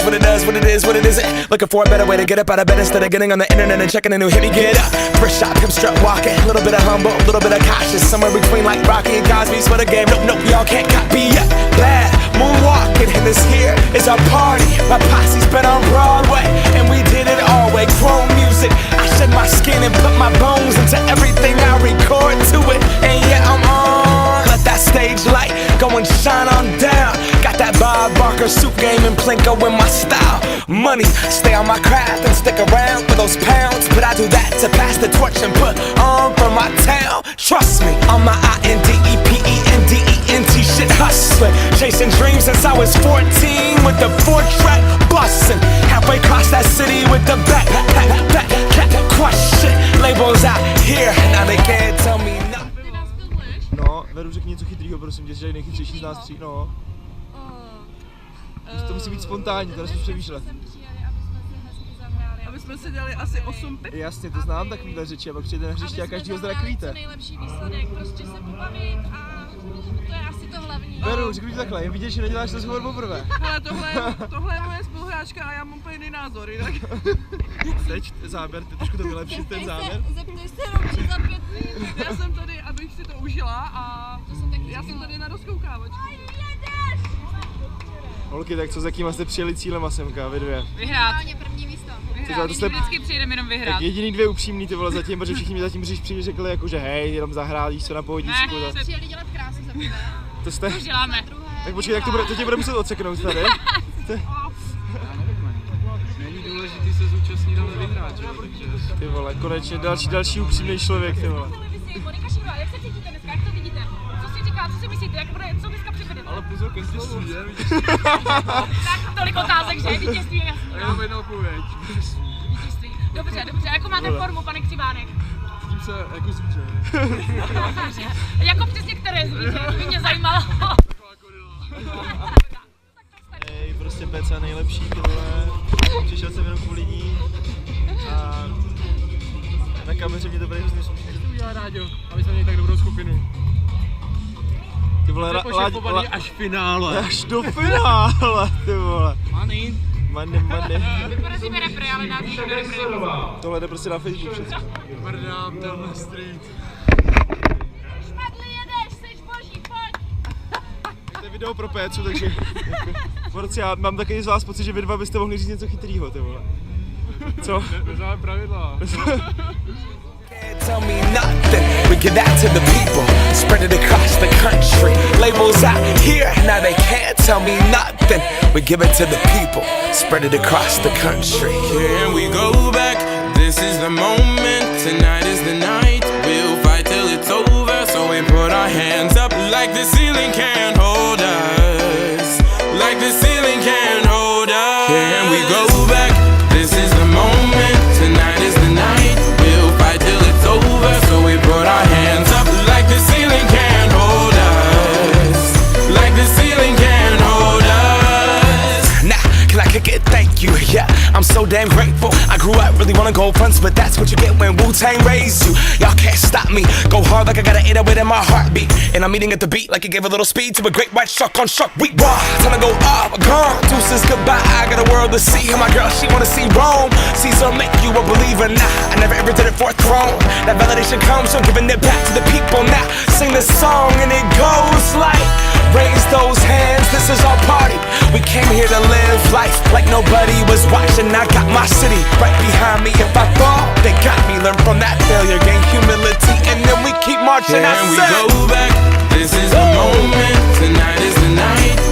what it does, what it is, what it isn't. Looking for a better way to get up out of bed instead of getting on the internet and checking a new hit. Me get up, first shot, pimp strut walking. A little bit of humble, a little bit of cautious. Somewhere between like Rocky and Cosby's for the game. Nope, y'all can't copy yet. Bad moonwalking, and this here is our party. My posse's been on Broadway, and we did it all way. Chrome music, I shed my skin and put my bones into everything I record to it. And yeah, I'm on. Let that stage light go and shine on down. Got that Bob Barker suit game and Plinko in my style. Money, stay on my craft and stick around for those pounds. But I do that to pass the torch and put on for my town. Trust me, on my INDEPENDENT shit hustling. Chasing dreams since I was 14 with the 4-track bustin'. Halfway across that city with the back crush shit. Labels out here, now they can't tell me nothing. No, Veru, řekni něco chytrýho, prosím tě, že je nejchytřejší z nás tří, no. To musí být spontánní, to nesmíš přemýšlet. Aby jsme si dali asi 8 piv. Jasně, to znám takovýhle řeči, a pak přijde na hřiště a každýho zdrakvíte. Co nejlepší výsledek, prostě se pobavit a to je asi to hlavní. Veru, řekni takhle, jen vidět, že neděláš rozhovor poprvé. Ale tohle je moje spoluhráčka a já mám úplně jiný názor, jinak. Teď záběr, ty trošku to vylepšit ten záběr. Zeptej se rovně za 5 minut. Já jsem tady, abych si to užila a já jsem tady na rozkoukávačku. Holky, tak co, za kýma jste přijeli cílem a semka, vy dvě? Vyhrát. První místo. To jste Vždycky přijdeme jenom vyhrát. Tak jediný dvě upřímný ty vole zatím, protože všichni mi zatím přijde řekli jako, že hej, jenom zahrát, jíš co na pohodíčku. Ne, přijeli dělat krásu za prvé. To jste? To děláme. Tak počkej, tak to tě bude muset odseknout tady. Není důležitý se zúčastnit, ale vyhrát, že? Ty vole, konečně další upřímný člověk, ty vole. Monika Šírová, jak se cítíte dneska, jak to vidíte? Co si říká, co si myslíte, jak bude, co dneska přivedete? Ale pozor ke slovu, že? Tak tolik otázek, že? Vítězství je jasný. A jenom jednou odpověď. Vítězství. Dobře, a jakou máte formu, pane Křivánek? Tím se jako zvíře. Dobře. Jako přesně které zvíře, to by mě zajímalo. Taková gorila. Hej, prostě Peca nejlepší, ty vole. Přišel jsem jenom kvůli ní. A na kameře mě to bude hrozně slušný. Co udělá Ráďo, aby jsme měli tak dobrou skupinu? Ty vole, Pošefovaný až finále. Až do finále, ty vole. Money. Vyporazíme repre, ale nás nikdo repre. Tohle jde prostě na Facebook všechno. Mrdám, tenhle street. Šmadli jedeš, seš boží, pojď. To je video pro Pécu, takže porci, já mám taky z vás pocit, že vy dva byste mohli říct něco chytrýho, ty vole. Co? Neznáme pravidla. Tell me nothing, we give that to the people, spread it across the country. Labels out here, now they can't tell me nothing. We give it to the people, spread it across the country. Here we go back, this is the moment, tonight is the night. We'll fight till it's over, so we put our hands up like the ceiling can't hold us. Like the ceiling can't hold us. Here we go back, this is the moment, tonight is the night. We'll fight till it's over, so we put our hands up like the ceiling can't hold us. Like the ceiling can't hold us. Nah, can I kick it? Thank you, yeah, I'm so damn grateful. I grew up really wanna go fronts, but that's what you get when Wu-Tang raised you. Y'all can't stop me, go hard like I got an 808 in my heartbeat. And I'm eating at the beat like it gave a little speed to a great white shark on Shark Week. Raw, time to go off, gone, deuces goodbye, I got a world to see. And my girl, she wanna see Rome. Caesar make you a believer, nah, I never ever did it for a throne. That validation comes from giving it back to the people. Now, sing this song and it goes like, raise those hands, this is our party. We came here to live life like nobody was watching. I got my city right behind me. If I fall, they got me. Learn from that failure, gain humility, and then we keep marching. And we go back, this is the moment, tonight is the night.